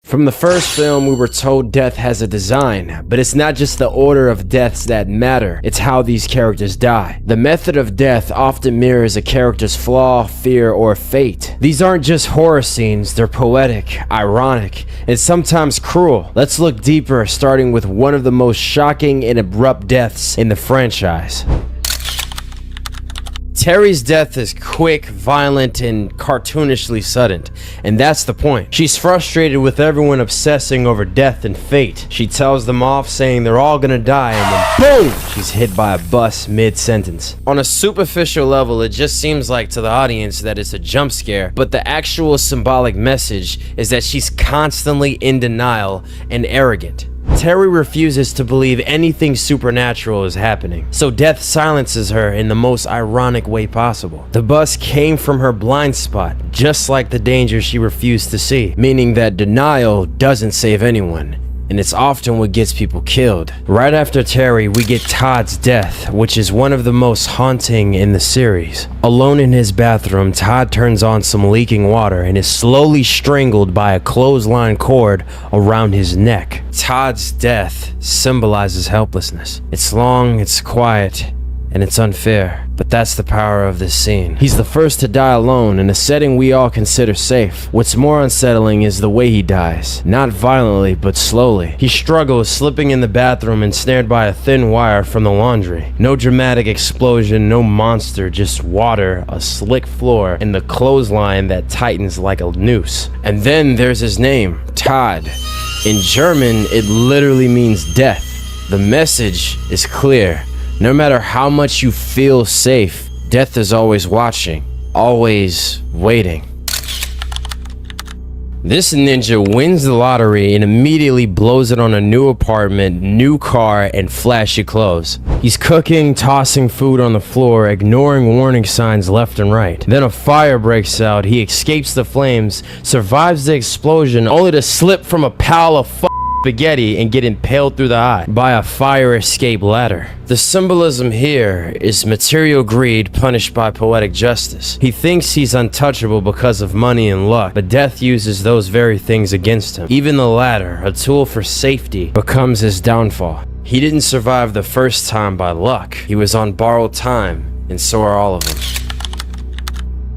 From the first film, we were told death has a design, but it's not just the order of deaths that matter, it's how these characters die. The method of death often mirrors a character's flaw, fear, or fate. These aren't just horror scenes, they're poetic, ironic, and sometimes cruel. Let's look deeper, starting with one of the most shocking and abrupt deaths in the franchise. Terry's death is quick, violent, and cartoonishly sudden, and that's the point. She's frustrated with everyone obsessing over death and fate. She tells them off saying they're all gonna die, and then boom! She's hit by a bus mid-sentence. On a superficial level, it just seems like to the audience that it's a jump scare, but the actual symbolic message is that she's constantly in denial and arrogant. Terry refuses to believe anything supernatural is happening, so death silences her in the most ironic way possible. The bus came from her blind spot, just like the danger she refused to see, meaning that denial doesn't save anyone, and it's often what gets people killed. Right after Terry, we get Todd's death, which is one of the most haunting in the series. Alone in his bathroom, Todd turns on some leaking water and is slowly strangled by a clothesline cord around his neck. Todd's death symbolizes helplessness. It's long, it's quiet, and it's unfair, but that's the power of this scene. He's the first to die alone in a setting we all consider safe. What's more unsettling is the way he dies. Not violently, but slowly. He struggles, slipping in the bathroom ensnared by a thin wire from the laundry. No dramatic explosion, no monster, just water, a slick floor, and the clothesline that tightens like a noose. And then there's his name, Todd. In German, it literally means death. The message is clear. No matter how much you feel safe, death is always watching, always waiting. This ninja wins the lottery and immediately blows it on a new apartment, new car, and flashy clothes. He's cooking, tossing food on the floor, ignoring warning signs left and right. Then a fire breaks out, he escapes the flames, survives the explosion, only to slip from a pile of spaghetti and get impaled through the eye by a fire escape ladder. The symbolism here is material greed punished by poetic justice. He thinks he's untouchable because of money and luck, but death uses those very things against him. Even the ladder, a tool for safety, becomes his downfall. He didn't survive the first time by luck. He was on borrowed time, and so are all of them.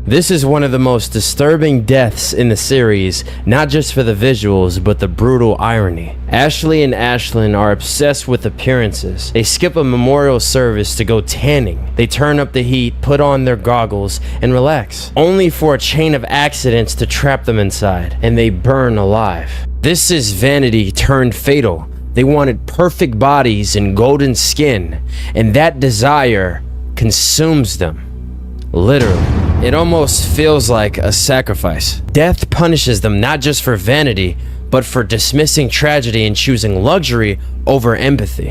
This is one of the most disturbing deaths in the series, not just for the visuals, but the brutal irony. Ashley and Ashlyn are obsessed with appearances. They skip a memorial service to go tanning. They turn up the heat, put on their goggles, and relax, only for a chain of accidents to trap them inside, and they burn alive. This is vanity turned fatal. They wanted perfect bodies and golden skin, and that desire consumes them. Literally. It almost feels like a sacrifice. Death punishes them not just for vanity, but for dismissing tragedy and choosing luxury over empathy.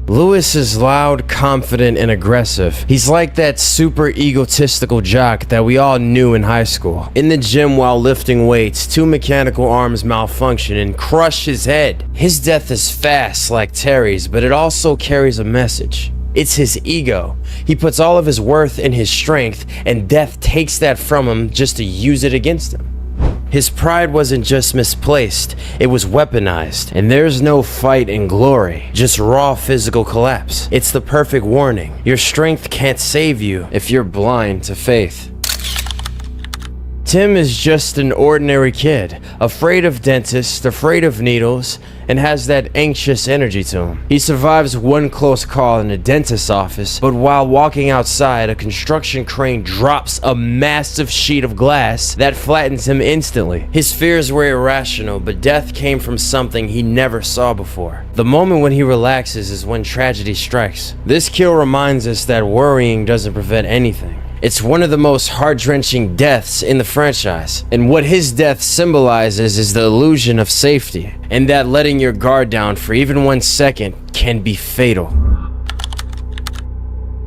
Lewis is loud, confident, and aggressive. He's like that super egotistical jock that we all knew in high school. In the gym while lifting weights, two mechanical arms malfunction and crush his head. His death is fast like Terry's, but it also carries a message. It's his ego. He puts all of his worth in his strength, and death takes that from him just to use it against him. His pride wasn't just misplaced, it was weaponized. And there's no fight in glory, just raw physical collapse. It's the perfect warning. Your strength can't save you if you're blind to faith. Tim is just an ordinary kid, afraid of dentists, afraid of needles, and has that anxious energy to him. He survives one close call in a dentist's office, but while walking outside, a construction crane drops a massive sheet of glass that flattens him instantly. His fears were irrational, but death came from something he never saw before. The moment when he relaxes is when tragedy strikes. This kill reminds us that worrying doesn't prevent anything. It's one of the most heart-wrenching deaths in the franchise, and what his death symbolizes is the illusion of safety, and that letting your guard down for even 1 second can be fatal.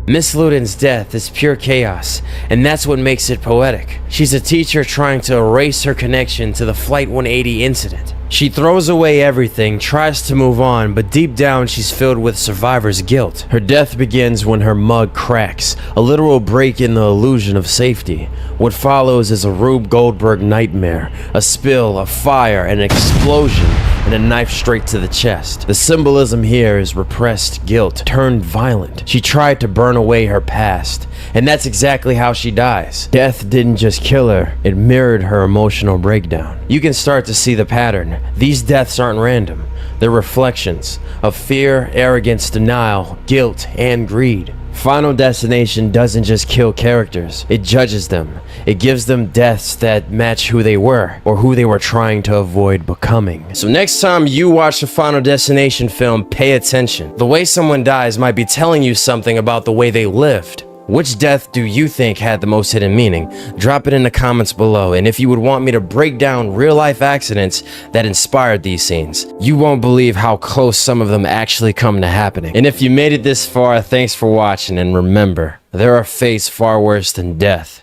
Miss Luden's death is pure chaos, and that's what makes it poetic. She's a teacher trying to erase her connection to the Flight 180 incident. She throws away everything, tries to move on, but deep down she's filled with survivor's guilt. Her death begins when her mug cracks, a literal break in the illusion of safety. What follows is a Rube Goldberg nightmare, a spill, a fire, an explosion, and a knife straight to the chest. The symbolism here is repressed guilt turned violent. She tried to burn away her past, and that's exactly how she dies. Death didn't just kill her, it mirrored her emotional breakdown. You can start to see the pattern. These deaths aren't random. They're reflections of fear, arrogance, denial, guilt, and greed. Final Destination doesn't just kill characters, it judges them. It gives them deaths that match who they were, or who they were trying to avoid becoming. So next time you watch a Final Destination film, pay attention. The way someone dies might be telling you something about the way they lived. Which death do you think had the most hidden meaning? Drop it in the comments below, and if you would want me to break down real-life accidents that inspired these scenes, you won't believe how close some of them actually come to happening. And if you made it this far, thanks for watching, and remember, there are fates far worse than death.